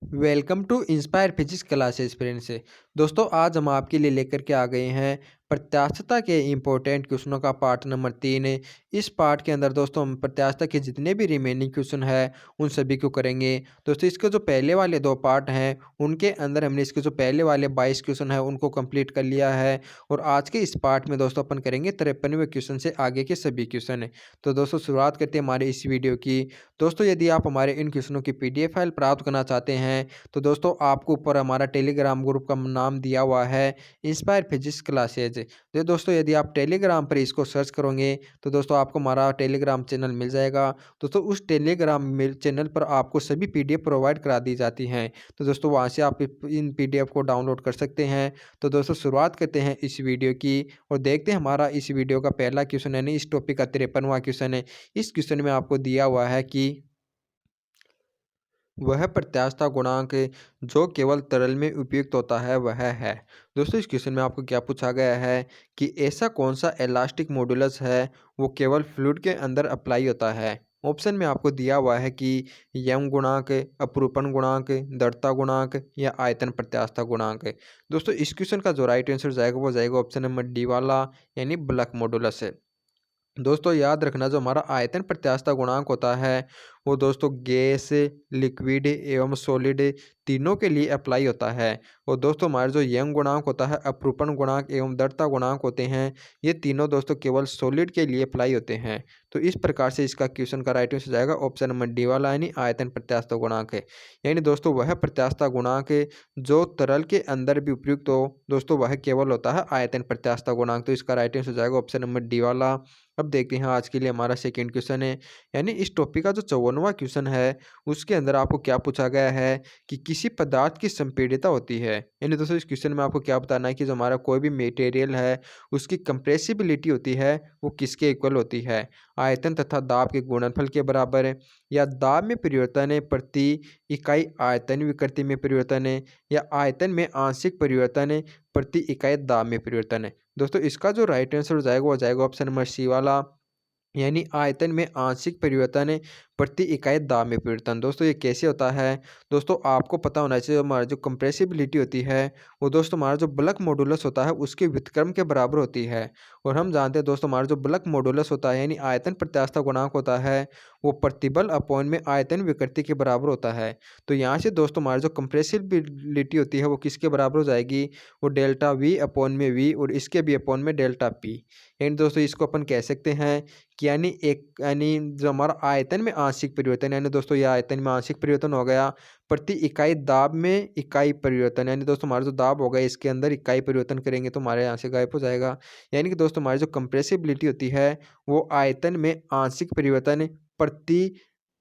Welcome to Inspire physics classes friends. दोस्तों आज हम आपके लिए लेकर के आ गए हैं प्रत्यास्थता के इम्पोर्टेंट क्वेश्चनों का पार्ट नंबर 3। इस पार्ट के अंदर दोस्तों हम प्रत्यास्थता के जितने भी रिमेनिंग क्वेश्चन है उन सभी को करेंगे। दोस्तों इसके जो पहले वाले 2 पार्ट हैं उनके अंदर हमने इसके जो पहले वाले 22 क्वेश्चन है उनको कंप्लीट कर लिया है और आज के इस पार्ट में दोस्तों अपन करेंगे 53वें क्वेश्चन से आगे के सभी क्वेश्चन। तो दोस्तों शुरुआत करते हैं हमारे इस वीडियो की। दोस्तों यदि आप हमारे इन क्वेश्चनों की PDF फाइल प्राप्त करना चाहते हैं तो दोस्तों आपको ऊपर हमारा टेलीग्राम ग्रुप का नाम दिया हुआ है इंस्पायर फिजिक्स क्लासेज। तो दोस्तों यदि आप टेलीग्राम पर इसको सर्च करोगे तो दोस्तों आपको हमारा टेलीग्राम चैनल मिल जाएगा। दोस्तों उस टेलीग्राम चैनल पर आपको सभी PDF प्रोवाइड करा दी जाती हैं। तो दोस्तों वहाँ से आप इन PDF को डाउनलोड कर सकते हैं। तो दोस्तों शुरुआत करते हैं इस वीडियो की और देखते हैं हमारा इस वीडियो का पहला क्वेश्चन यानी इस टॉपिक का 53वां क्वेश्चन है। इस क्वेश्चन में आपको दिया हुआ है कि वह प्रत्यास्थता गुणांक जो केवल तरल में उपयुक्त होता है वह है। दोस्तों इस क्वेश्चन में आपको क्या पूछा गया है कि ऐसा कौन सा इलास्टिक मॉडुलस है वो केवल फ्लूइड के अंदर अप्लाई होता है। ऑप्शन में आपको दिया हुआ है कि यंग गुणांक, अपरूपण गुणांक, दृढ़ता गुणांक या आयतन प्रत्यास्थता गुणांक। दोस्तों इस क्वेश्चन का जो राइट आंसर जाएगा वो जाएगा ऑप्शन नंबर डी वाला यानी बल्क मॉडुलस है। दोस्तों याद रखना जो हमारा आयतन प्रत्यास्थता गुणांक होता है वो दोस्तों गैस, लिक्विड एवं सॉलिड तीनों के लिए अप्लाई होता है। और दोस्तों हमारा जो यंग गुणांक होता है, अपरूपण गुणांक एवं दृढ़ता गुणांक होते हैं, ये तीनों दोस्तों केवल सॉलिड के लिए अप्लाई होते हैं। तो इस प्रकार से इसका क्वेश्चन का राइट आंसर जाएगा ऑप्शन नंबर डी वाला यानी आयतन प्रत्यास्थता गुणांक है। यानी दोस्तों वह प्रत्यास्थता गुणांक जो तरल के अंदर भी उपयुक्त हो दोस्तों वह केवल होता है आयतन प्रत्यास्थता गुणांक। तो इसका राइट आंसर जाएगा ऑप्शन नंबर डी वाला। अब देखते हैं आज के लिए हमारा सेकंड क्वेश्चन है यानी इस टॉपिक का जो 54वां क्वेश्चन है उसके अंदर आपको क्या पूछा गया है कि किसी पदार्थ की संपीड़ितता होती है। यानी दोस्तों इस क्वेश्चन में आपको क्या बताना है कि जो हमारा कोई भी मटेरियल है उसकी कंप्रेसिबिलिटी होती है वो किसके इक्वल होती है, आयतन तथा दाब के गुणनफल के बराबर है, या दाब में परिवर्तन है प्रति इकाई आयतन विकृति में परिवर्तन है, या आयतन में आंशिक परिवर्तन है प्रति इकाई दाब में परिवर्तन है। दोस्तों इसका जो राइट आंसर हो जाएगा वो जाएगा ऑप्शन नंबर सी वाला यानी आयतन में आंशिक परिवर्तन है प्रति इकाई दाब में परिवर्तन। दोस्तों ये कैसे होता है, दोस्तों आपको पता होना चाहिए हमारा जो कंप्रेसिबिलिटी होती है वो दोस्तों हमारा जो बल्क मॉडुलस होता है उसके व्युत्क्रम के बराबर होती है। और हम जानते हैं दोस्तों हमारा जो बल्क मॉडुलस होता है यानी आयतन प्रत्यास्थता गुणांक होता है वो प्रतिबल अपॉन में आयतन विकृति के बराबर होता है। तो यहाँ से दोस्तों हमारी जो कंप्रेसिबिलिटी होती है वो किसके बराबर हो जाएगी, वो डेल्टा वी अपॉन में वी और इसके भी अपॉन में डेल्टा पी। यानी दोस्तों इसको अपन कह सकते हैं कि यानी जो हमारा आयतन में आंशिक परिवर्तन यानी दोस्तों ये आयतन में आंशिक परिवर्तन हो गया प्रति इकाई दाब में इकाई परिवर्तन। यानी दोस्तों हमारा जो दाब होगा इसके अंदर इकाई परिवर्तन करेंगे तो हमारे यहाँ से गायब हो जाएगा। यानी कि दोस्तों हमारी जो कंप्रेसिबिलिटी होती है वो आयतन में आंशिक परिवर्तन प्रति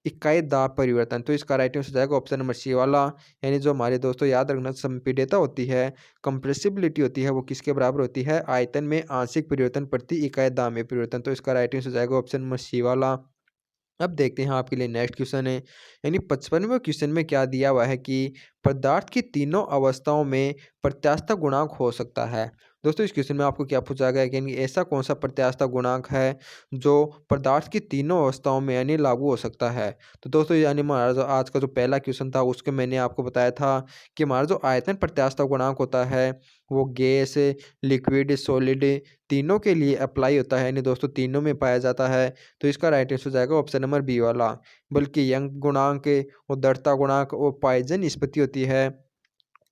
इकाई दाब परिवर्तन। तो इसका राइट आंसर हो जाएगा ऑप्शन नंबर सी वाला। यानी जो हमारे दोस्तों याद रखना संपीड़ितता होती है, कंप्रेसिबिलिटी होती है वो किसके बराबर होती है, आयतन में आंशिक परिवर्तन प्रति इकाई दाब में परिवर्तन। तो इसका राइट आंसर हो जाएगा ऑप्शन नंबर सी वाला। अब देखते हैं आपके लिए नेक्स्ट क्वेश्चन है यानी 55वें क्वेश्चन में क्या दिया हुआ है कि पदार्थ की तीनों अवस्थाओं में प्रत्यास्थता गुणांक हो सकता है। दोस्तों इस क्वेश्चन में आपको क्या पूछा गया है कि यानी ऐसा कौन सा प्रत्यास्थता गुणांक है जो पदार्थ की तीनों अवस्थाओं में यानी लागू हो सकता है। तो दोस्तों यानी हमारा जो आज का जो पहला क्वेश्चन था उसके मैंने आपको बताया था कि हमारा जो आयतन प्रत्यास्थता गुणांक होता है वो गैस, लिक्विड, सॉलिड तीनों के लिए अप्लाई होता है यानी दोस्तों तीनों में पाया जाता है। तो इसका राइट आंसर हो जाएगा ऑप्शन नंबर बी वाला। बल्कि यंग गुणांक और दृढ़ता गुणांक और पॉइजन निष्पत्ति होती है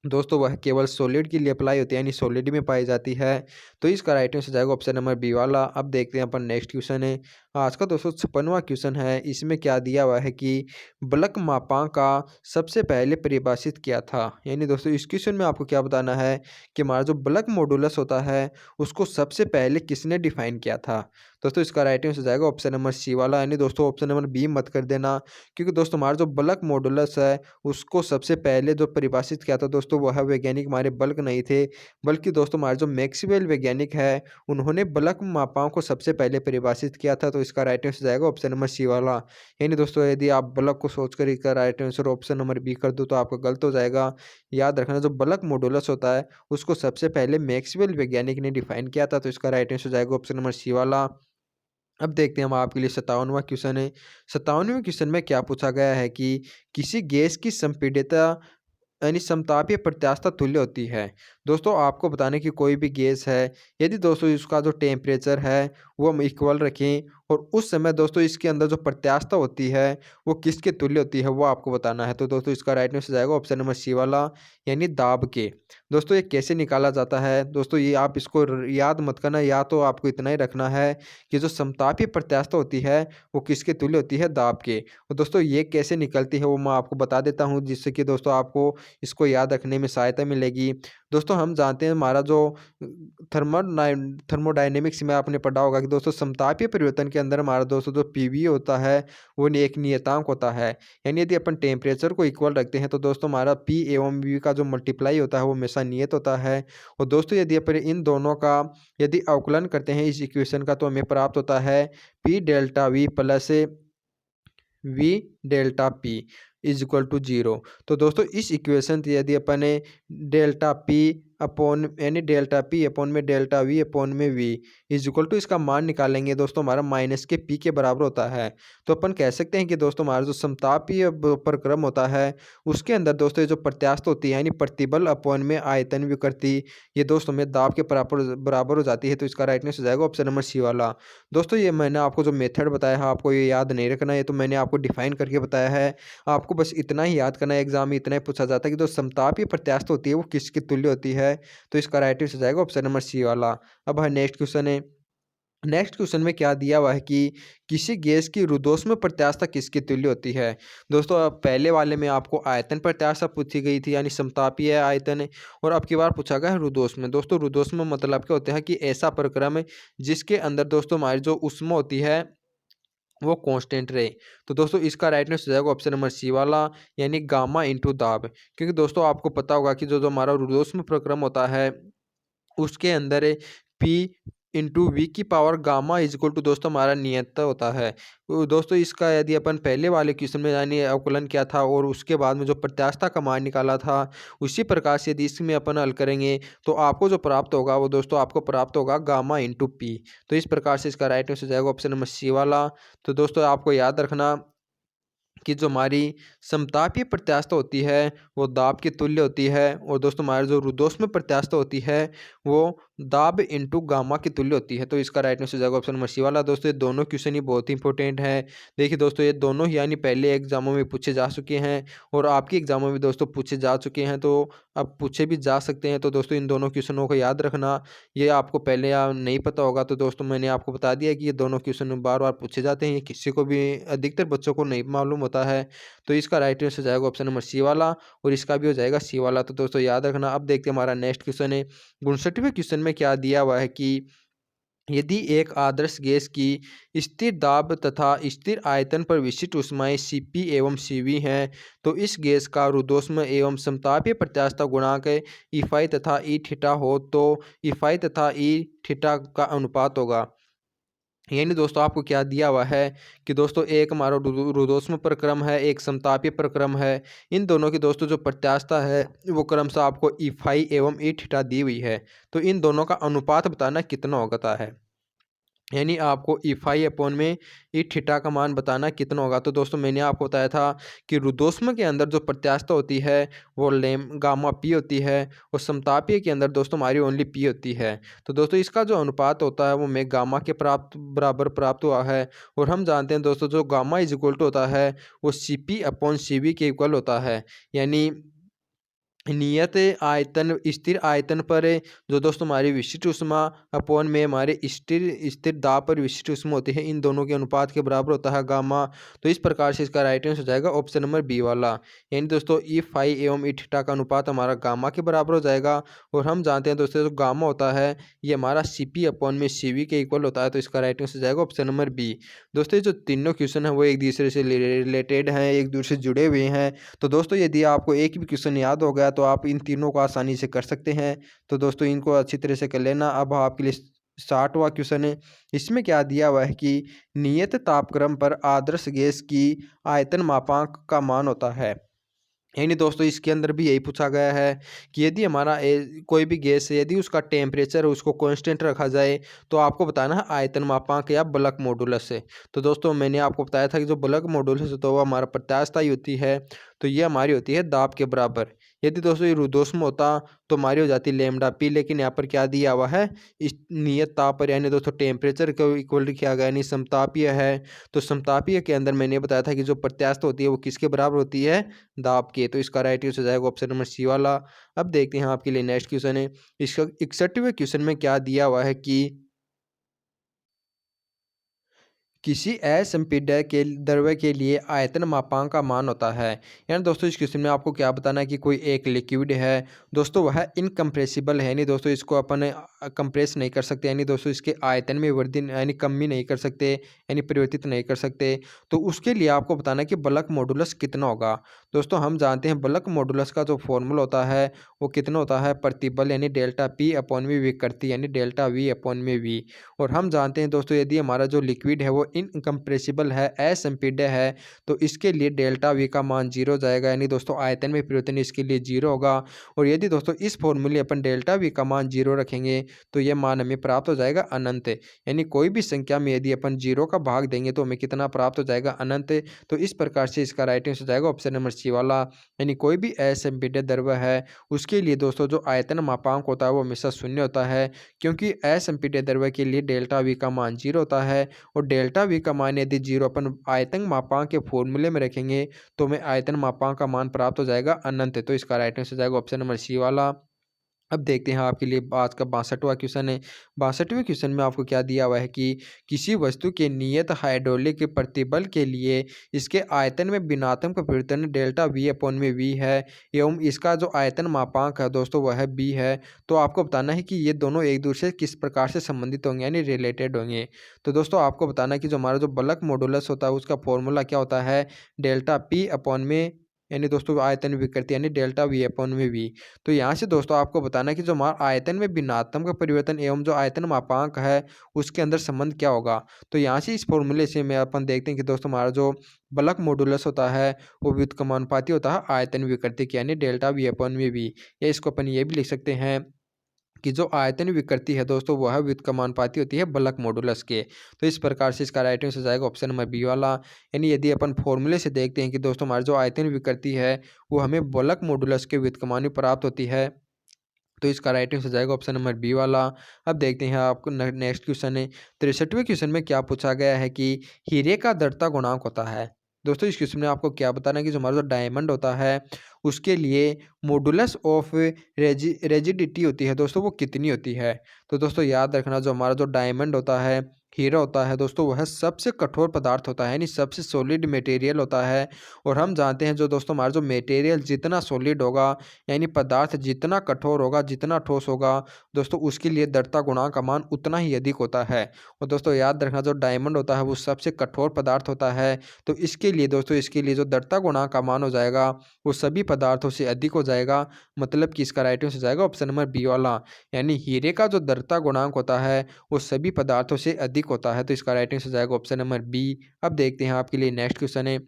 दोस्तों वह केवल सॉलिड के लिए अप्लाई होती है यानी सॉलिड में पाई जाती है। तो इसका राइट आंसर जाएगा ऑप्शन नंबर बी वाला। अब देखते हैं अपन नेक्स्ट क्वेश्चन है आज का 256वां क्वेश्चन है। इसमें क्या दिया हुआ है कि बल्क मापांक का सबसे पहले परिभाषित किया था। यानी दोस्तों इस क्वेश्चन में आपको क्या बताना है कि हमारा जो बल्क मॉडुलस होता है उसको सबसे पहले किसने डिफाइन किया था। दोस्तों इसका राइट आंसर जाएगा ऑप्शन नंबर सी वाला। यानी दोस्तों ऑप्शन नंबर बी मत कर देना क्योंकि दोस्तों हमारा जो बल्क मॉडुलस है उसको सबसे पहले जो परिभाषित किया था दोस्तों वह वैज्ञानिक हमारे बल्क नहीं थे बल्कि दोस्तों हमारे जो मैक्सवेल वैज्ञानिक है उन्होंने बल्क मापाओं को सबसे पहले परिभाषित किया था। तो इसका राइट आंसर जाएगा ऑप्शन नंबर सी वाला। यानी दोस्तों यदि आप बल्क को सोचकर इसका right answer option number B कर दो तो आपका गलत हो जाएगा। याद रखना जो बल्क मॉडुलस होता है उसको सबसे पहले मैक्सवेल वैज्ञानिक ने डिफाइन किया था। तो इसका राइट आंसर जाएगा ऑप्शन नंबर सी वाला। अब देखते हैं हम आपके लिए 57वां क्वेश्चन है। 57वें क्वेश्चन में क्या पूछा गया है कि किसी गैस की संपीड़ितता यानी समतापीय प्रत्यास्थता तुल्य होती है। दोस्तों आपको बताने की कोई भी गैस है, यदि दोस्तों इसका जो टेम्परेचर है वो हम इक्वल रखें और उस समय दोस्तों इसके अंदर जो प्रत्यास्थता होती है वो किसके तुल्य होती है वो आपको बताना है। तो दोस्तों इसका राइट आंसर जाएगा ऑप्शन नंबर सी वाला, यानी दाब के। दोस्तों ये कैसे निकाला जाता है? दोस्तों ये आप इसको याद मत करना, या तो आपको इतना ही रखना है कि जो समतापीय प्रत्यास्थता होती है वो किसके तुल्य होती है? दाब के। और दोस्तों ये कैसे निकलती है वो मैं आपको बता देता हूँ, जिससे कि दोस्तों आपको इसको याद रखने में सहायता मिलेगी। दोस्तों हम जानते हैं हमारा जो थर्मोडायनेमिक्स में आपने पढ़ा होगा कि दोस्तों समतापीय परिवर्तन के अंदर हमारा दोस्तों जो पीवी होता है वो एक नियतांक होता है। यानी यदि अपन टेम्परेचर को इक्वल रखते हैं तो दोस्तों हमारा पी एवं वी का जो मल्टीप्लाई होता है वो हमेशा नियत होता है। और दोस्तों यदि अपन इन दोनों का यदि अवकलन करते हैं इस इक्वेशन का, तो हमें प्राप्त होता है P delta V plus V delta P is equal to zero. तो दोस्तों इस इक्वेशन से यदि अपन डेल्टा पी अपॉन यानी डेल्टा पी अपॉन में डेल्टा वी अपॉन में वी इज इक्वल टू इसका मान निकालेंगे दोस्तों हमारा माइनस के पी के बराबर होता है। तो अपन कह सकते हैं कि दोस्तों हमारा जो समतापीय प्रक्रम होता है उसके अंदर दोस्तों ये जो प्रत्यास्थ होती है यानी प्रतिबल अपॉन में आयतन विकृति, ये दोस्तों में दाब के बराबर बराबर हो जाती है। तो इसका राइट आंसर हो जाएगा ऑप्शन नंबर सी वाला। दोस्तों ये मैंने आपको जो मेथड बताया है आपको ये याद नहीं रखना है, तो मैंने आपको डिफाइन करके बताया है। आपको बस इतना ही याद करना है, एग्जाम में इतना ही पूछा जाता है कि जो समतापीय प्रत्यास्थ होती है वो किसकी तुल्य होती है। तो इसका राइट आंसर जाएगा ऑप्शन नंबर सी वाला। अब है नेक्स्ट क्वेश्चन है। नेक्स्ट क्वेश्चन में क्या दिया हुआ है कि किसी गैस की रुद्धोष्म प्रत्यास्थता किसके तुल्य होती है। दोस्तों अब पहले वाले में आपको आयतन प्रत्यास्थता पूछी गई थी यानी समतापीय आयतन है, और अब की बार पूछा गया है रुद्धोष्म। दोस्तों रुद्धोष्म मतलब क्या होता है कि ऐसा प्रक्रम है जिसके अंदर दोस्तों हमारी जो ऊष्मा होती है वो कांस्टेंट रहे। तो दोस्तों इसका राइट आंसर हो जाएगा ऑप्शन नंबर सी वाला, यानी गामा इंटू दाब। क्योंकि दोस्तों आपको पता होगा कि जो जो हमारा रुद्धोष्म प्रक्रम होता है उसके अंदर पी इंटू वी की power gamma is equal to दोस्तों हमारा नियत होता है। दोस्तों इसका यदि अपन पहले वाले क्वेश्चन में यानी अवकलन किया था और उसके बाद में जो प्रत्यास्थता का मान निकाला था, उसी प्रकार से यदि इसमें अपन हल करेंगे तो आपको जो प्राप्त होगा वो दोस्तों आपको प्राप्त होगा गामा इंटू पी। तो इस प्रकार से इसका राइट आंसर हो जाएगा ऑप्शन नंबर सी वाला। तो दोस्तों आपको याद रखना कि जो हमारी समतापीय प्रत्यास्थता होती है वो दाब के तुल्य होती है, और दोस्तों हमारी जो रुद्धोष्म प्रत्यास्थता होती है वो दाब इंटू गामा की तुल्य होती है। तो इसका राइट आंसर हो जाएगा ऑप्शन नंबर सी वाला। दोस्तों ये दोनों क्वेश्चन ही बहुत ही इंपॉर्टेंट है। देखिए दोस्तों ये दोनों ही यानी पहले एग्जामों में पूछे जा चुके हैं और आपके एग्जामों में दोस्तों पूछे जा चुके हैं, तो अब पूछे भी जा सकते हैं। तो दोस्तों इन दोनों क्वेश्चनों को याद रखना। ये आपको पहले या नहीं पता होगा तो दोस्तों मैंने आपको बता दिया कि ये दोनों क्वेश्चन बार बार पूछे जाते हैं, ये किसी को भी अधिकतर बच्चों को नहीं मालूम होता है। तो इसका राइट आंसर जाएगा ऑप्शन नंबर सी वाला, और इसका भी हो जाएगा सी वाला। तो दोस्तों याद रखना। अब देखते हैं हमारा नेक्स्ट क्वेश्चन है। 59वें क्वेश्चन में क्या दिया हुआ है कि यदि एक आदर्श गैस की स्थिर दाब तथा स्थिर आयतन पर विशिष्ट ऊष्माएं Cp एवं Cv हैं, तो इस गैस का रुद्धोष्म एवं समतापीय प्रत्यास्थता गुणांक ईफाई तथा ई थीटा हो तो ईफाई तथा ई थीटा का अनुपात होगा। यानी दोस्तों आपको क्या दिया हुआ है कि दोस्तों एक हमारा रुद्धोष्म प्रक्रम है, एक समतापीय प्रक्रम है। इन दोनों की दोस्तों जो प्रत्यास्थता है वो क्रमशः आपको ईफाई एवं ई थीटा दी हुई है। तो इन दोनों का अनुपात बताना कितना होता है, यानी आपको ईफाई अपॉन में ई थीटा का मान बताना कितना होगा। तो दोस्तों मैंने आपको बताया था कि रुद्धोष्म के अंदर जो प्रत्यास्थता होती है वो लेम गामा पी होती है, और समतापीय के अंदर दोस्तों हमारी ओनली पी होती है। तो दोस्तों इसका जो अनुपात होता है वो में गामा के बराबर प्राप्त हुआ है, और हम जानते हैं दोस्तों जो गामा इज इक्वल टू होता है वो C P upon C V के इक्वल होता है। यानी नियत आयतन स्थिर आयतन पर जो दोस्तों हमारी विशिष्ट ऊष्मा अपॉन में हमारे स्थिर स्थिर दाब पर विशिष्ट ऊष्मा होती है, इन दोनों के अनुपात के बराबर होता है गामा। तो इस प्रकार से इसका राइट आंसर हो जाएगा ऑप्शन नंबर बी वाला, यानी दोस्तों ई फाई एवं ई थीटा का अनुपात हमारा गामा के बराबर हो जाएगा। और हम जानते हैं दोस्तों जो गामा होता है ये हमारा सी पी अपॉन में सी वी के इक्वल होता है। तो इसका राइट आंसर हो जाएगा ऑप्शन नंबर बी। दोस्तों ये जो तीनों क्वेश्चन है वो एक दूसरे से रिलेटेड हैं, एक दूसरे से जुड़े हुए हैं। तो दोस्तों यदि आपको एक भी क्वेश्चन याद हो गया तो आप इन तीनों को आसानी से कर सकते हैं। तो दोस्तों इनको अच्छी तरह से कर लेना। अब आपके लिए 60वां क्वेश्चन है। इसमें क्या दिया हुआ है कि नियत तापक्रम पर आदर्श गैस की आयतन मापांक का मान होता है। यानी दोस्तों इसके अंदर भी यही पूछा गया है कि यदि हमारा कोई भी गैस है यदि उसका टेम्परेचर उसको कांस्टेंट रखा जाए तो आपको बताना है आयतन मापांक या बल्क मॉडुलस से। तो दोस्तों मैंने आपको बताया था कि जो बल्क मॉडुलस होता है वो हमारा प्रत्यास्थता ही होती है। तो ये हमारी होती है दाब के बराबर। यदि दोस्तों ये रुद्धोष्म होता तो हमारी हो जाती लैम्ब्डा पी, लेकिन यहाँ पर क्या दिया हुआ है, इस नियत ताप पर यानी दोस्तों टेम्परेचर को इक्वल किया गया, यानी समतापीय है। तो समतापीय के अंदर मैंने बताया था कि जो प्रत्यास्थ होती है वो किसके बराबर होती है, दाब के। तो इसका राइट आंसर हो जाएगा ऑप्शन नंबर सी वाला। अब देखते हैं आपके लिए नेक्स्ट क्वेश्चन है। इसका 61वें क्वेश्चन में क्या दिया हुआ है कि किसी असंपीड्य के द्रव्य के लिए आयतन मापांक का मान होता है। यानी दोस्तों इस क्वेश्चन में आपको क्या बताना है कि कोई एक लिक्विड है दोस्तों, वह इनकम्प्रेसिबल है, यानी दोस्तों इसको अपन कंप्रेस नहीं कर सकते, यानी दोस्तों इसके आयतन में वृद्धि यानी कमी नहीं कर सकते, यानी परिवर्तित नहीं कर सकते। तो उसके लिए आपको बताना है कि बल्क मॉडुलस कितना होगा। दोस्तों हम जानते हैं बल्क मॉडुलस का जो फॉर्मूला होता है वो कितना होता है, प्रतिबल यानी डेल्टा पी अपॉन में विकृति यानी डेल्टा वी अपॉन में वी। और हम जानते हैं दोस्तों यदि हमारा जो लिक्विड है वो इनकम्प्रेसिबल है, असंपीड्य है, तो इसके लिए डेल्टा वी का मान 0 जाएगा, यानी दोस्तों आयतन में परिवर्तन इसके लिए 0 होगा। और यदि दोस्तों इस फॉर्मूले अपन डेल्टा वी का मान 0 रखेंगे तो यह मान हमें प्राप्त हो जाएगा अनंत। यानी कोई भी संख्या में यदि अपन 0 का भाग देंगे तो हमें कितना प्राप्त हो जाएगा, अनंत। तो इस प्रकार से इसका राइट आंसर हो जाएगा ऑप्शन नंबर सी वाला। यानी कोई भी असंपीड्य द्रव्य है उसके लिए दोस्तों जो आयतन मापांक होता है वो हमेशा शून्य होता है, क्योंकि असंपीड्य द्रव्य के लिए डेल्टा वी का मान 0 होता है। और डेल्टा वी का मान यदि 0 अपन आयतन मापांक के फॉर्मूले में रखेंगे तो हमें आयतन मापांक का मान प्राप्त हो जाएगा अनंत। तो इसका राइट आंसर हो जाएगा ऑप्शन नंबर सी वाला। अब देखते हैं आपके लिए आज का 62वां क्वेश्चन है। 62वें क्वेश्चन में आपको क्या दिया हुआ है कि किसी वस्तु के नियत हाइड्रोलिक प्रतिबल के लिए इसके आयतन में भिन्नात्मक परिवर्तन डेल्टा वी अपॉन में वी है, एवं इसका जो आयतन मापांक है दोस्तों वह है बी है। तो आपको बताना है कि ये दोनों एक दूसरे से किस प्रकार से संबंधित होंगे, यानी रिलेटेड होंगे। तो दोस्तों आपको बताना है कि जो हमारा जो बल्क मॉडुलस होता है उसका फॉर्मूला क्या होता है, डेल्टा पी अपॉन में यानी दोस्तों आयतन विकृति यानी डेल्टा वी अपॉन में वी। तो यहाँ से दोस्तों आपको बताना है कि जो हमारा आयतन में भिन्नात्मक परिवर्तन एवं जो आयतन मापांक है उसके अंदर संबंध क्या होगा। तो यहाँ से इस फॉर्मूले से मैं अपन देखते हैं कि दोस्तों हमारा जो बल्क मॉडुलस होता है वो व्युत्क्रमानुपाती होता है आयतन विकृति के, यानी डेल्टा वी अपॉन में वी। या इसको अपन ये भी लिख सकते हैं कि जो आयतन विकृति है दोस्तों वह व्युत्क्रमानुपाती होती है बल्क मॉडुलस के। तो इस प्रकार से इसका राइट आंसर हो जाएगा ऑप्शन नंबर बी वाला। यानी यदि अपन फॉर्मूले से देखते हैं कि दोस्तों हमारी जो आयतन विकृति है वो हमें बल्क मॉडुलस के व्युत्क्रमानु प्राप्त होती है, तो इसका राइट आंसर हो जाएगा ऑप्शन नंबर बी वाला। अब देखते हैं आपको नेक्स्ट क्वेश्चन है। 63वें क्वेश्चन में क्या पूछा गया है कि हीरे का दृढ़ता गुणांक होता है। दोस्तों इस क्वेश्चन में आपको क्या बताना है कि जो हमारा जो डायमंड होता है उसके लिए मॉडुलस ऑफ रेजिडिटी होती है दोस्तों वो कितनी होती है। तो दोस्तों याद रखना जो हमारा जो डायमंड होता है, हीरा होता है दोस्तों, वह सबसे कठोर पदार्थ होता है, यानी सबसे सॉलिड मटेरियल होता है। और हम जानते हैं जो दोस्तों हमारा जो मटेरियल जितना सॉलिड होगा यानी पदार्थ जितना कठोर होगा, जितना ठोस होगा दोस्तों, उसके लिए दृढ़ता गुणांक का मान उतना ही अधिक होता है। और दोस्तों याद रखना जो डायमंड होता है वो सबसे कठोर पदार्थ होता है, तो इसके लिए दोस्तों इसके लिए जो दृढ़ता गुणांक का मान हो जाएगा वो सभी पदार्थों से अधिक हो जाएगा। मतलब कि इसका राइट आंसर हो जाएगा ऑप्शन नंबर बी वाला। यानी हीरे का जो दृढ़ता गुणांक होता है वो सभी पदार्थों से अधिक होता है, तो इसका राइट आंसर हो जाएगा ऑप्शन नंबर बी। अब देखते हैं आपके लिए नेक्स्ट क्वेश्चन है।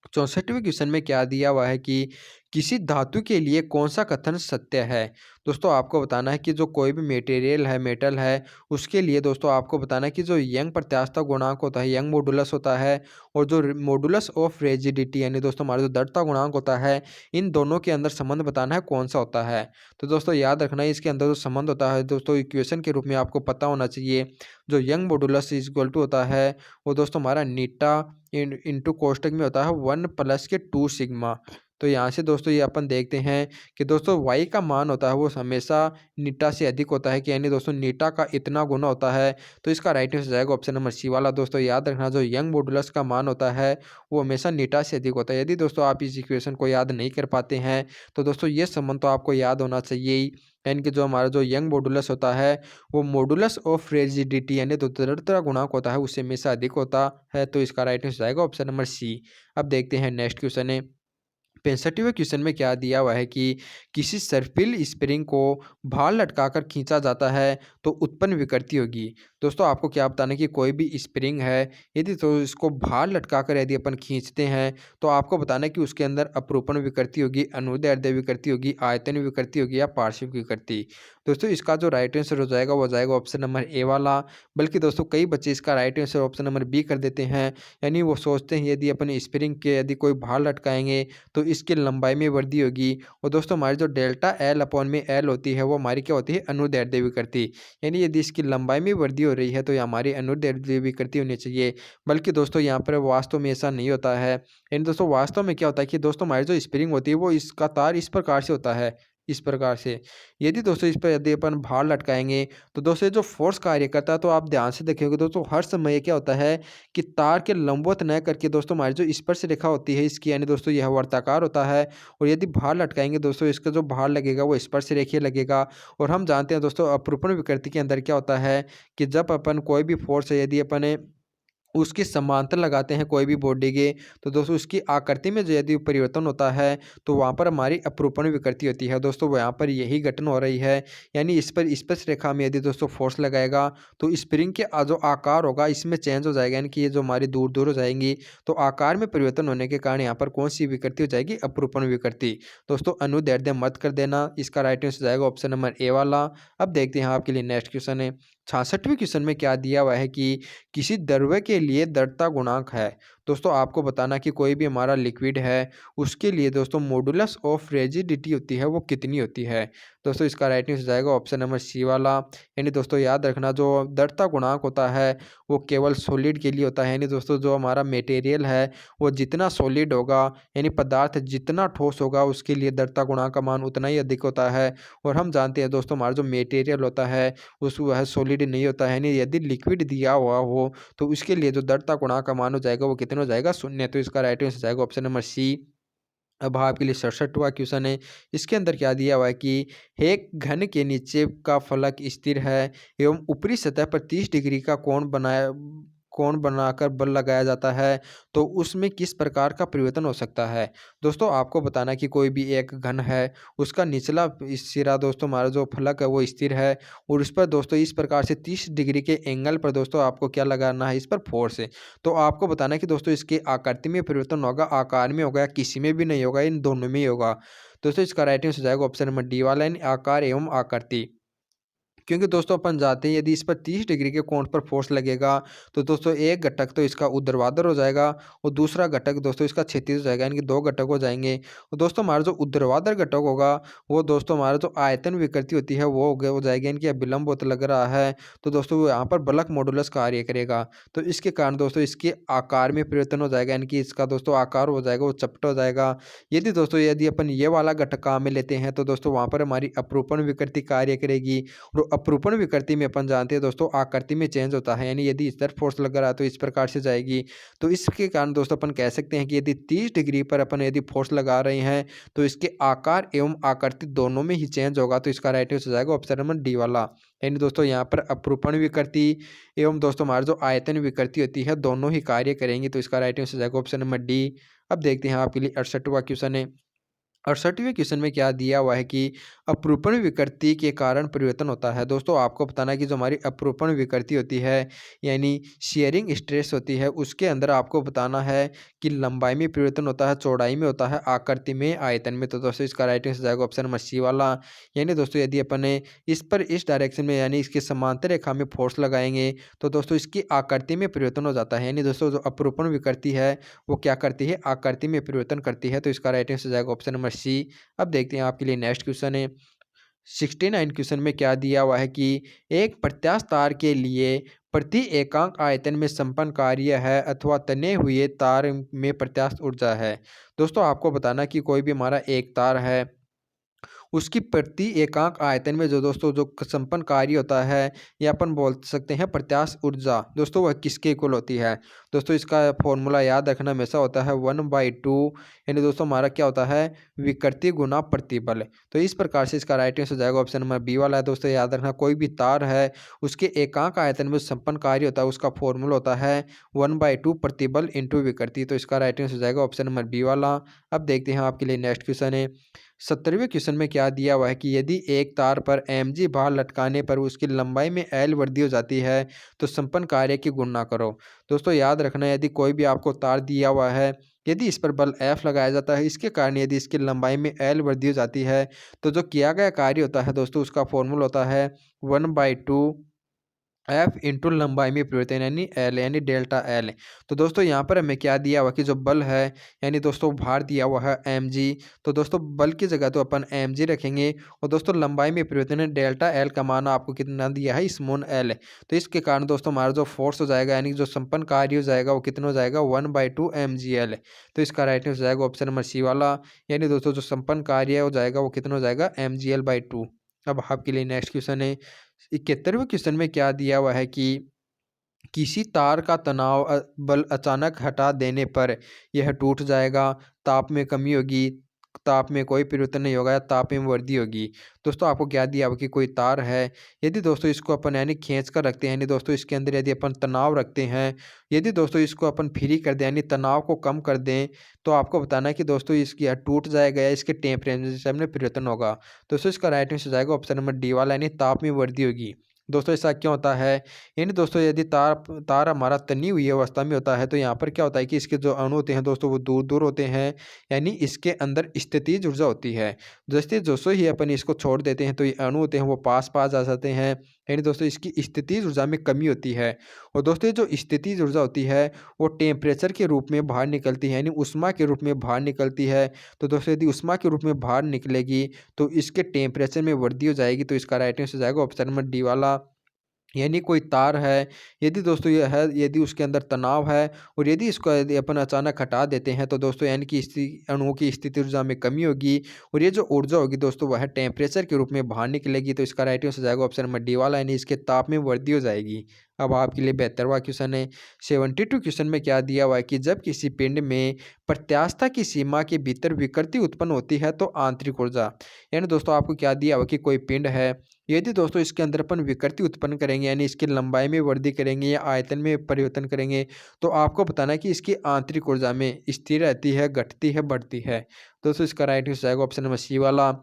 64वें क्वेश्चन में क्या दिया हुआ है कि किसी धातु के लिए कौन सा कथन सत्य है। दोस्तों आपको बताना है कि जो कोई भी मटेरियल है, मेटल है, उसके लिए दोस्तों आपको बताना है कि जो यंग प्रत्यास्थता गुणांक होता है, यंग मॉडुलस होता है, और जो मॉडुलस ऑफ रेजिडिटी यानी दोस्तों हमारा जो दृढ़ता गुणांक होता है, इन दोनों के अंदर संबंध बताना है कौन सा होता है। तो दोस्तों याद रखना है इसके अंदर जो संबंध होता है दोस्तों इक्वेशन के रूप में आपको पता होना चाहिए। जो Young modulus is equal to होता है वो दोस्तों हमारा नीटा इंटू कोष्टक में होता है 1 + 2 सिग्मा। तो यहाँ से दोस्तों ये अपन देखते हैं कि दोस्तों y का मान होता है वो हमेशा नीटा से अधिक होता है, कि यानी दोस्तों नीटा का इतना गुना होता है। तो इसका राइट आंसर जाएगा ऑप्शन नंबर सी वाला। दोस्तों याद रखना जो यंग मॉडुलस का मान होता है वो हमेशा नीटा से अधिक होता है। यदि दोस्तों आप इस इक्वेशन को याद नहीं कर पाते हैं तो दोस्तों ये संबंध तो आपको याद होना चाहिए ही, यानी कि जो हमारा जो यंग मॉडुलस होता है वो मॉडुलस ऑफ रेजिडिटी यानी जो दृढ़ता गुणांक होता है उससे हमेशा अधिक होता है। तो इसका राइट आंसर जाएगा ऑप्शन नंबर सी। अब देखते हैं नेक्स्ट क्वेश्चन है। 65वें क्वेश्चन में क्या दिया हुआ है कि किसी सर्पिल स्प्रिंग को भार लटकाकर खींचा जाता है तो उत्पन्न विकृति होगी। दोस्तों आपको क्या बताना है कि कोई भी स्प्रिंग है, यदि तो इसको बाहर लटका कर यदि अपन खींचते हैं, तो आपको बताना है कि उसके अंदर अपरूपण विकृति होगी, अनुदैर्ध्य विकृति होगी, आयतन विकृति होगी या पार्श्विक विकृति। दोस्तों इसका जो राइट आंसर हो जाएगा वो जाएगा ऑप्शन नंबर ए वाला। बल्कि दोस्तों कई बच्चे इसका right answer option number B कर देते हैं। यानी वो सोचते हैं यदि अपन स्प्रिंग के यदि कोई बाहर लटकाएँगे तो इसकी लंबाई में वृद्धि होगी। और दोस्तों हमारी जो डेल्टा एल अपॉन में एल होती है वो हमारी क्या होती है, अनुदैर्ध्य विकृति। यानी यदि इसकी लंबाई में वृद्धि हो रही है तो ये हमारी अनुदैर्ध्य विकृति होनी चाहिए। बल्कि दोस्तों यहाँ पर वास्तव में ऐसा नहीं होता है। यानी दोस्तों वास्तव में क्या होता है कि दोस्तों हमारी जो स्प्रिंग होती है वो इसका तार इस प्रकार से होता है, इस प्रकार से। यदि दोस्तों इस पर यदि अपन भार लटकाएँगे तो दोस्तों ये जो फ़ोर्स कार्य करता है, तो आप ध्यान से देखिएगा दोस्तों हर समय ये क्या होता है कि तार के लंबवत न करके दोस्तों हमारी जो स्पर्श रेखा होती है इसकी, यानी दोस्तों यह वर्ताकार होता है। और यदि भार लटकाएँगे दोस्तों इसका जो भार लगेगा वो स्पर्श रेखीय लगेगा। और हम जानते हैं दोस्तों अपरूपण विकृति के अंदर क्या होता है कि जब अपन कोई भी फ़ोर्स यदि अपन उसके समांतर लगाते हैं कोई भी बॉडी के, तो दोस्तों उसकी आकृति में जो यदि परिवर्तन होता है तो वहाँ पर हमारी अपरूपण विकृति होती है। दोस्तों यहाँ पर यही घटना हो रही है। यानी इस पर स्पर्श रेखा में यदि दोस्तों फोर्स लगाएगा तो स्प्रिंग के जो आकार होगा इसमें चेंज हो जाएगा, यानी कि ये जो हमारी दूर दूर हो जाएंगी, तो आकार में परिवर्तन होने के कारण यहाँ पर कौन सी विकृति हो जाएगी, अपरूपण विकृति। दोस्तों अनुदैर्ध्य मत कर देना, इसका राइट आंसर जाएगा ऑप्शन नंबर ए वाला। अब देखते हैं आपके लिए नेक्स्ट क्वेश्चन है। 66वें क्वेश्चन में क्या दिया हुआ है कि किसी द्रव्य के लिए दृढ़ता गुणांक है। दोस्तों आपको बताना कि कोई भी हमारा लिक्विड है उसके लिए दोस्तों मॉडुलस ऑफ रिजिडिटी होती है वो कितनी होती है। दोस्तों इसका राइट आंसर जाएगा ऑप्शन नंबर सी वाला। यानी दोस्तों याद रखना जो दृढ़ता गुणांक होता है वो केवल सॉलिड के लिए होता है। यानी दोस्तों जो हमारा मटेरियल है वो जितना सॉलिड होगा, यानी पदार्थ जितना ठोस होगा, उसके लिए दृढ़ता गुणांक का मान उतना ही अधिक होता है। और हम जानते हैं दोस्तों हमारा जो मटेरियल होता है उस वह सॉलिड नहीं होता है। यानी यदि लिक्विड दिया हुआ हो तो उसके लिए जो दृढ़ता गुणांक का मान हो जाएगा वो कितना हो जाएगा, शून्य। तो इसका राइट आंसर जाएगा ऑप्शन नंबर सी। अब आपके लिए 67वां क्वेश्चन है। इसके अंदर क्या दिया हुआ है कि एक घन के नीचे का फलक स्थिर है एवं ऊपरी सतह पर 30 डिग्री का कोण बनाकर बल लगाया जाता है, तो उसमें किस प्रकार का परिवर्तन हो सकता है। दोस्तों आपको बताना है कि कोई भी एक घन है उसका निचला सिरा दोस्तों हमारा जो फलक है वो स्थिर है और उस पर दोस्तों इस प्रकार से 30 डिग्री के एंगल पर दोस्तों आपको क्या लगाना है, इस पर फोर्स है। तो आपको बताना है कि दोस्तों इसकी आकृति में परिवर्तन होगा, आकार में होगा या किसी में भी नहीं होगा, इन दोनों में ही होगा। दोस्तों इसका राइट आंसर जाएगा ऑप्शन नंबर डी वाला, यानी आकार एवं आकृति। क्योंकि दोस्तों अपन जानते हैं यदि इस पर 30 डिग्री के कोण पर फोर्स लगेगा तो दोस्तों एक घटक तो इसका ऊर्ध्वाधर हो जाएगा और दूसरा घटक दोस्तों इसका क्षैतिज हो जाएगा, यानी कि दो घटक हो जाएंगे। और दोस्तों हमारा जो ऊर्ध्वाधर घटक होगा वो दोस्तों हमारा जो आयतन विकृति होती है वो हो जाएगी, यानी कि विलंब बहुत लग रहा है तो दोस्तों वो यहाँ पर बल्क मॉडुलस कार्य करेगा। तो इसके कारण दोस्तों इसके आकार में परिवर्तन हो जाएगा, यानी कि इसका दोस्तों आकार हो जाएगा वो चपटा हो जाएगा। यदि दोस्तों यदि अपन ये वाला घटक काम में लेते हैं तो दोस्तों वहाँ पर हमारी अपरूपण विकृति कार्य करेगी। और अपरूपण विकृति में अपन जानते हैं दोस्तों आकृति में चेंज होता है, यानी यदि इस तरफ फोर्स लग रहा है तो इस प्रकार से जाएगी। तो इसके कारण दोस्तों अपन कह सकते हैं कि यदि 30 डिग्री पर अपन यदि फोर्स लगा रहे हैं तो इसके आकार एवं आकृति दोनों में ही चेंज होगा। तो इसका राइट आंसर हो जाएगा ऑप्शन नंबर डी वाला। यानी दोस्तों यहाँ पर अपरूपण विकृति एवं दोस्तों हमारा जो आयतन विकृति होती है दोनों ही कार्य करेंगी। तो इसका राइट आंसर हो जाएगा ऑप्शन नंबर डी। अब देखते हैं आपके लिए 68वां क्वेश्चन है। 68वें क्वेश्चन में क्या दिया हुआ है कि अपरूपण विकृति के कारण परिवर्तन होता है। दोस्तों आपको बताना है कि जो हमारी अपरूपण विकृति होती है यानी शेयरिंग स्ट्रेस होती है उसके अंदर आपको बताना है कि लंबाई में परिवर्तन होता है, चौड़ाई में होता है, आकृति में, आयतन में। तो दोस्तों इसका राइट आंसर जाएगा ऑप्शन नंबर सी वाला। यानी दोस्तों यदि अपन ने इस पर इस डायरेक्शन में यानी इसके समांतर रेखा में फोर्स लगाएंगे तो दोस्तों इसकी आकृति में परिवर्तन हो जाता है। यानी दोस्तों जो अपरूपण विकृति है वो क्या करती है, आकृति में परिवर्तन करती है। तो इसका राइट आंसर जाएगा ऑप्शन नंबर सी। अब देखते हैं आपके लिए नेक्स्ट क्वेश्चन है। 69 क्वेश्चन में क्या दिया हुआ है कि एक प्रत्यास्थ तार के लिए प्रति एकांक आयतन में संपन्न कार्य है अथवा तने हुए तार में प्रत्यास्थ ऊर्जा है। दोस्तों आपको बताना कि कोई भी हमारा एक तार है उसकी प्रति एकांक आयतन में जो दोस्तों जो संपन्न कार्य होता है या अपन बोल सकते हैं प्रत्यास्थ ऊर्जा, दोस्तों वह किसके इक्वल होती है। दोस्तों इसका फॉर्मूला याद रखना हमेशा होता है 1/2, यानी दोस्तों हमारा क्या होता है विकृति गुना प्रतिबल। तो इस प्रकार से इसका राइट आंसर हो जाएगा ऑप्शन नंबर बी वाला है। दोस्तों याद रखना कोई भी तार है उसके एकांक आयतन में संपन्न कार्य होता है उसका फॉर्मूला होता है 1/2 प्रतिबल इंटू विकृति। तो इसका राइट आंसर हो जाएगा ऑप्शन नंबर बी वाला। अब देखते हैं आपके लिए नेक्स्ट क्वेश्चन है। 70वें क्वेश्चन में क्या दिया हुआ है कि यदि एक तार पर mg भार लटकाने पर उसकी लंबाई में l वृद्धि हो जाती है तो संपन्न कार्य की गणना करो। दोस्तों याद रखना, यदि कोई भी आपको तार दिया हुआ है, यदि इस पर बल F लगाया जाता है, इसके कारण यदि इसकी लंबाई में l वृद्धि हो जाती है तो जो किया गया कार्य होता है दोस्तों उसका फॉर्मूला होता है 1/2 एफ इंटू लंबाई में परिवर्तन यानी एल यानी डेल्टा एल। तो दोस्तों यहाँ पर हमें क्या दिया हुआ कि जो बल है यानी दोस्तों भार दिया हुआ है एम जी, तो दोस्तों बल की जगह तो अपन एम जी रखेंगे और दोस्तों लंबाई में परिवर्तन है डेल्टा एल का मान आपको कितना दिया है स्मॉल एल। तो इसके कारण दोस्तों हमारा जो फोर्स हो जाएगा यानी जो संपन्न कार्य हो जाएगा वो कितना हो जाएगा 1/2 mg/l। तो इसका राइट आंसर हो जाएगा ऑप्शन नंबर सी वाला, यानी दोस्तों जो संपन्न कार्य हो जाएगा वो कितना हो जाएगा mg/2। अब आपके लिए नेक्स्ट क्वेश्चन है 71वें क्वेश्चन में क्या दिया हुआ है कि किसी तार का तनाव बल अचानक हटा देने पर यह टूट जाएगा, ताप में कमी होगी, ताप में कोई परिवर्तन नहीं होगा या ताप में वृद्धि होगी। दोस्तों आपको क्या दिया हुआ कि कोई तार है, यदि दोस्तों इसको अपन यानी खींच कर रखते हैं यानी दोस्तों इसके अंदर यदि अपन तनाव रखते हैं, यदि दोस्तों इसको अपन फ्री कर दें यानी तनाव को कम कर दें, तो आपको बताना है कि दोस्तों इसकी यह टूट जाएगा या इसके टेम्परेचर में परिवर्तन होगा। दोस्तों इसका राइट आंसर हो जाएगा ऑप्शन नंबर डी वाला यानी ताप में वृद्धि होगी। दोस्तों ऐसा क्यों होता है, यानी दोस्तों यदि तार तार हमारा तनी हुई अवस्था में होता है तो यहाँ पर क्या होता है कि इसके जो अणु होते हैं दोस्तों वो दूर दूर होते हैं, यानी इसके अंदर स्थितिज ऊर्जा होती है। जैसे दोस्तों ही अपन इसको छोड़ देते हैं तो ये अणु होते हैं वो पास पास आ जाते हैं, यानी दोस्तों इसकी स्थितिज ऊर्जा में कमी होती है। और दोस्तों जो स्थितिज ऊर्जा होती है वो टेम्परेचर के रूप में बाहर निकलती है यानी उष्मा के रूप में बाहर निकलती है। तो दोस्तों यदि उष्मा के रूप में बाहर निकलेगी तो इसके टेम्परेचर में वृद्धि हो जाएगी। तो इसका राइट आंसर हो जाएगा ऑप्शन नंबर डी वाला, यानी कोई तार है, यदि दोस्तों यह है यदि उसके अंदर तनाव है और यदि इसको यदि अपन अचानक हटा देते हैं तो दोस्तों यानी कि अणुओं की स्थिति ऊर्जा में कमी होगी और ये जो ऊर्जा होगी दोस्तों वह टेम्परेचर के रूप में बाहर निकलेगी। तो इसका राइट आंसर हो जाएगा ऑप्शन नंबर डी वाला, यानी इसके ताप में वृद्धि हो जाएगी। अब आपके लिए 72वां क्वेश्चन है 72 क्वेश्चन में क्या दिया हुआ है कि जब किसी पिंड में प्रत्यास्थता की सीमा के भीतर विकृति उत्पन्न होती है तो आंतरिक ऊर्जा, यानी दोस्तों आपको क्या दिया हुआ कि कोई पिंड है, यदि दोस्तों इसके अंदर अपन विकृति उत्पन्न करेंगे यानी इसकी लंबाई में वृद्धि करेंगे या आयतन में परिवर्तन करेंगे तो आपको बताना है कि इसकी आंतरिक ऊर्जा में स्थिर रहती है, घटती है, बढ़ती है। दोस्तों इसका राइट आंसर जाएगा ऑप्शन नंबर सी वाला,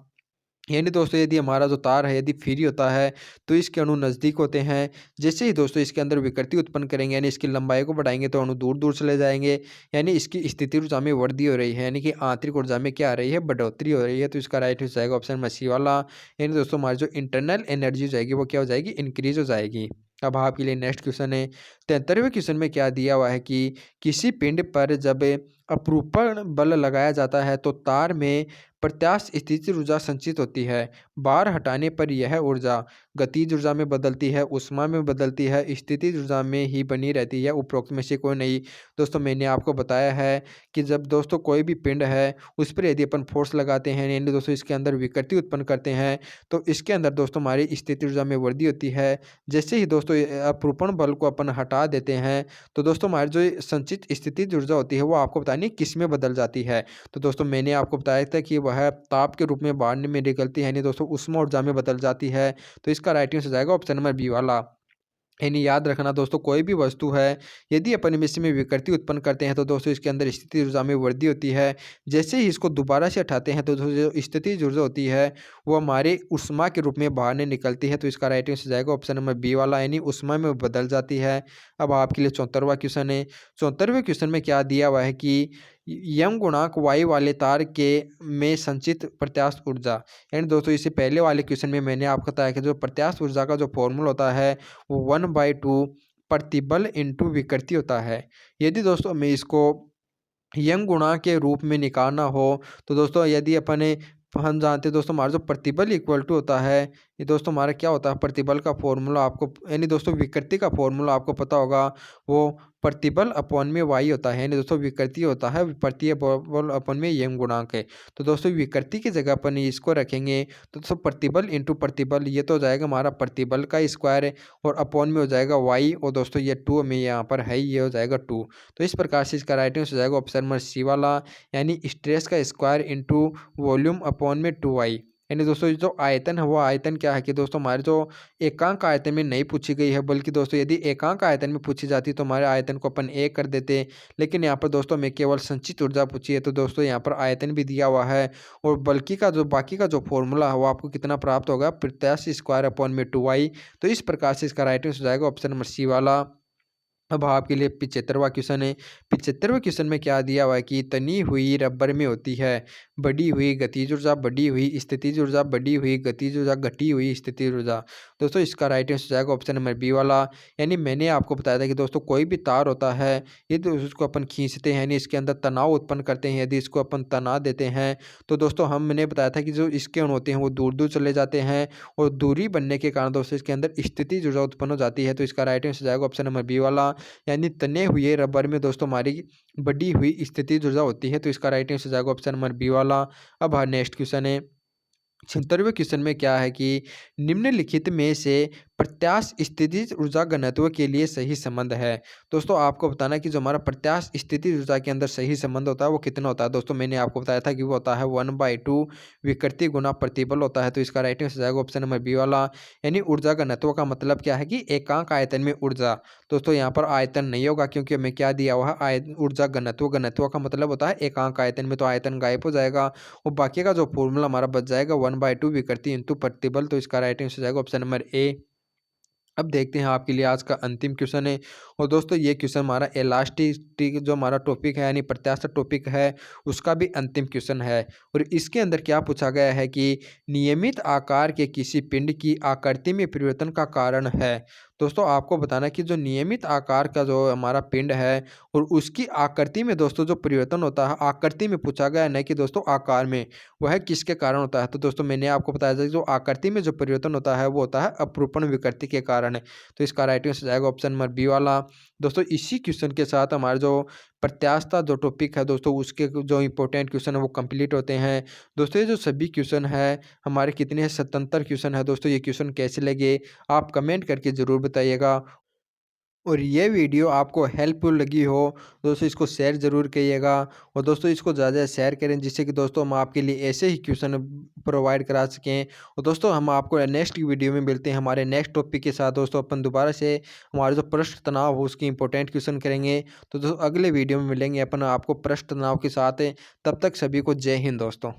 यानी दोस्तों यदि हमारा जो तार है यदि फ्री होता है तो इसके अणु नज़दीक होते हैं, जैसे ही दोस्तों इसके अंदर विकृति उत्पन्न करेंगे यानी इसकी लंबाई को बढ़ाएंगे तो अणु दूर दूर चले जाएंगे, यानी इसकी स्थिति ऊर्जा में वृद्धि हो रही है यानी कि आंतरिक ऊर्जा में क्या आ रही है, बढ़ोतरी हो रही है। तो इसका राइट आंसर जाएगा ऑप्शन सी वाला, यानी दोस्तों हमारी जो इंटरनल एनर्जी हो जाएगी वो क्या हो जाएगी, इंक्रीज हो जाएगी। अब आपके लिए नेक्स्ट क्वेश्चन है 73वें क्वेश्चन में क्या दिया हुआ है कि किसी पिंड पर जब अपरूपण बल लगाया जाता है तो तार में प्रत्यास्थ स्थिति ऊर्जा संचित होती है, बार हटाने पर यह ऊर्जा गतिज ऊर्जा में बदलती है, ऊष्मा में बदलती है, स्थिति ऊर्जा में ही बनी रहती है, उपरोक्त में से कोई नहीं। दोस्तों मैंने आपको बताया है कि जब दोस्तों कोई भी पिंड है उस पर यदि अपन फोर्स लगाते हैं यानी दोस्तों इसके अंदर विकृति उत्पन्न करते हैं तो इसके अंदर दोस्तों हमारी स्थिति ऊर्जा में वृद्धि होती है। जैसे ही दोस्तों अपरूपण बल को अपन हटा देते हैं तो दोस्तों हमारी जो संचित स्थिति ऊर्जा होती है वो आपको बतानी किस में बदल जाती है। तो दोस्तों मैंने आपको बताया था कि वह ताप के रूप में बाहर में निकलती है यानी दोस्तों उष्मा ऊर्जा में बदल जाती है। तो इसका राइट आंसर जाएगा ऑप्शन नंबर बी वाला, यानी याद रखना दोस्तों कोई भी वस्तु है यदि अपन इसमें विकृति उत्पन्न करते हैं तो दोस्तों इसके अंदर स्थिति ऊर्जा में वृद्धि होती है, जैसे ही इसको दोबारा से हटाते हैं तो दोस्तों जो स्थिति ऊर्जा होती है वो हमारे उष्मा के रूप में बाहर निकलती है। तो इसका राइट आंसर जाएगा ऑप्शन नंबर बी वाला, यानी उष्मा में बदल जाती है। अब आपके लिए 74वां क्वेश्चन है 74वें क्वेश्चन में क्या दिया हुआ है कि यम गुणांक वायु वाले तार के में संचित प्रत्यास्थ ऊर्जा, यानी दोस्तों इससे पहले वाले क्वेश्चन में मैंने आपको बताया कि जो प्रत्यास्थ ऊर्जा का जो फॉर्मूला होता है वो 1/2 प्रतिबल इंटू विकृति होता है। यदि दोस्तों हमें इसको यंग गुणांक के रूप में निकालना हो तो दोस्तों यदि अपने हम जानते हैं दोस्तों हमारा जो प्रतिबल इक्वल टू होता है, ये दोस्तों हमारा क्या होता है प्रतिबल का फॉर्मूला आपको यानी दोस्तों विकृति का फॉर्मूला आपको पता होगा, वो प्रतिबल अपॉन में वाई होता है, यानी दोस्तों विकृति होता है प्रतिबल अपॉन में यंग गुणांक है। तो दोस्तों विकृति की जगह अपन इसको रखेंगे तो दोस्तों प्रतिबल इंटू प्रतिबल ये तो हो जाएगा हमारा प्रतिबल का स्क्वायर है और अपॉन में हो जाएगा वाई और दोस्तों ये 2 में यहाँ पर है ये हो जाएगा 2। तो इस प्रकार से इसका राइट आंसर हो जाएगा ऑप्शन नंबर सी वाला, यानी स्ट्रेस का स्क्वायर इंटू वॉल्यूम अपॉन में 2y। यानी दोस्तों ये जो आयतन है वो आयतन क्या है कि दोस्तों हमारे जो एकांक आयतन में नहीं पूछी गई है, बल्कि दोस्तों यदि एकांक आयतन में पूछी जाती तो हमारे आयतन को अपन 1 कर देते। लेकिन यहाँ पर दोस्तों हमें केवल संचित ऊर्जा पूछी है, तो दोस्तों यहाँ पर आयतन भी दिया हुआ है और बल्कि का जो बाकी का जो फॉर्मूला है वो आपको कितना प्राप्त होगा, प्रत्याशी स्क्वायर अपॉन में 2y। तो इस प्रकार से इसका राइट आंसर हो जाएगा ऑप्शन नंबर सी वाला। अब आपके लिए 75वां क्वेश्चन है। 75वें क्वेश्चन में क्या दिया हुआ है कि तनी हुई रबर में होती है बढ़ी हुई गतिज ऊर्जा, बढ़ी हुई स्थितिज ऊर्जा, बढ़ी हुई गतिज ऊर्जा, घटी हुई स्थितिज ऊर्जा। दोस्तों इसका राइट आंसर जाएगा ऑप्शन नंबर बी वाला। यानी मैंने आपको बताया था कि दोस्तों कोई भी तार होता है, यदि उसको अपन खींचते हैं यानी इसके अंदर तनाव उत्पन्न करते हैं, यदि इसको अपन तना देते हैं तो दोस्तों मैंने बताया था कि जो इसके अणु होते हैं वो दूर दूर चले जाते हैं और दूरी बनने के कारण दोस्तों इसके अंदर स्थितिज ऊर्जा उत्पन्न हो जाती है। तो इसका राइट आंसर जाएगा ऑप्शन नंबर बी वाला। यानी तने हुए रबर में दोस्तों हमारी बढ़ी हुई स्थितिज ऊर्जा होती है, तो इसका राइट आंसर जाएगा ऑप्शन नंबर बी वाला। अब नेक्स्ट क्वेश्चन है। 76वें क्वेश्चन में क्या है कि निम्नलिखित में से प्रत्यास्थ स्थितिज ऊर्जा घनत्व के लिए सही संबंध है। दोस्तों आपको बताना है कि जो हमारा प्रत्यास्थ स्थितिज ऊर्जा के अंदर सही संबंध होता है वो कितना होता है। दोस्तों मैंने आपको बताया था कि वो होता है 1/2 विकृति गुना प्रतिबल होता है। तो इसका राइट आंसर जाएगा ऑप्शन नंबर बी वाला। यानी ऊर्जा घनत्व का मतलब क्या है कि एकांक आयतन में ऊर्जा। दोस्तों यहाँ पर आयतन नहीं होगा क्योंकि हमें क्या दिया हुआ है, ऊर्जा घनत्व। घनत्व का मतलब होता है एकांक आयतन में, तो आयतन गायब हो जाएगा और बाकी का जो फॉर्मूला हमारा बच जाएगा 1/2 विकृति इंटू प्रतिबल। तो इसका राइट आंसर जाएगा ऑप्शन नंबर ए। अब देखते हैं आपके लिए आज का अंतिम क्वेश्चन है और दोस्तों ये क्वेश्चन हमारा इलास्टिसिटी जो हमारा टॉपिक है यानी प्रत्यास्थ टॉपिक है उसका भी अंतिम क्वेश्चन है। और इसके अंदर क्या पूछा गया है कि नियमित आकार के किसी पिंड की आकृति में परिवर्तन का कारण है। दोस्तों आपको बताना है कि जो नियमित आकार का जो हमारा पिंड है और उसकी आकृति में दोस्तों जो परिवर्तन होता है, आकृति में पूछा गया है नहीं कि दोस्तों आकार में, वह किसके कारण होता है। तो दोस्तों मैंने आपको बताया था जो आकृति में जो परिवर्तन होता है वो होता है अपरूपण विकृति के कारण है। तो इसका राइट आंसर जाएगा ऑप्शन नंबर बी वाला। दोस्तों इसी क्वेश्चन के साथ हमारे जो प्रत्यास्थता जो टॉपिक है दोस्तों उसके जो इंपॉर्टेंट क्वेश्चन है वो कंप्लीट होते हैं। दोस्तों ये जो सभी क्वेश्चन है हमारे कितने हैं, 77 क्वेश्चन है। दोस्तों ये क्वेश्चन कैसे लगे आप कमेंट करके ज़रूर बताइएगा। और ये वीडियो आपको हेल्पफुल लगी हो दोस्तों इसको शेयर ज़रूर करिएगा और दोस्तों इसको ज़्यादा शेयर करें जिससे कि दोस्तों हम आपके लिए ऐसे ही क्वेश्चन प्रोवाइड करा सकें। और दोस्तों हम आपको नेक्स्ट वीडियो में मिलते हैं हमारे नेक्स्ट टॉपिक के साथ। दोस्तों अपन दोबारा से हमारे जो पृष्ठ तनाव हो उसकी इंपॉर्टेंट क्वेश्चन करेंगे। तो दोस्तों अगले वीडियो में मिलेंगे अपन आपको पृष्ठ तनाव के साथ। तब तक सभी को जय हिंद दोस्तों।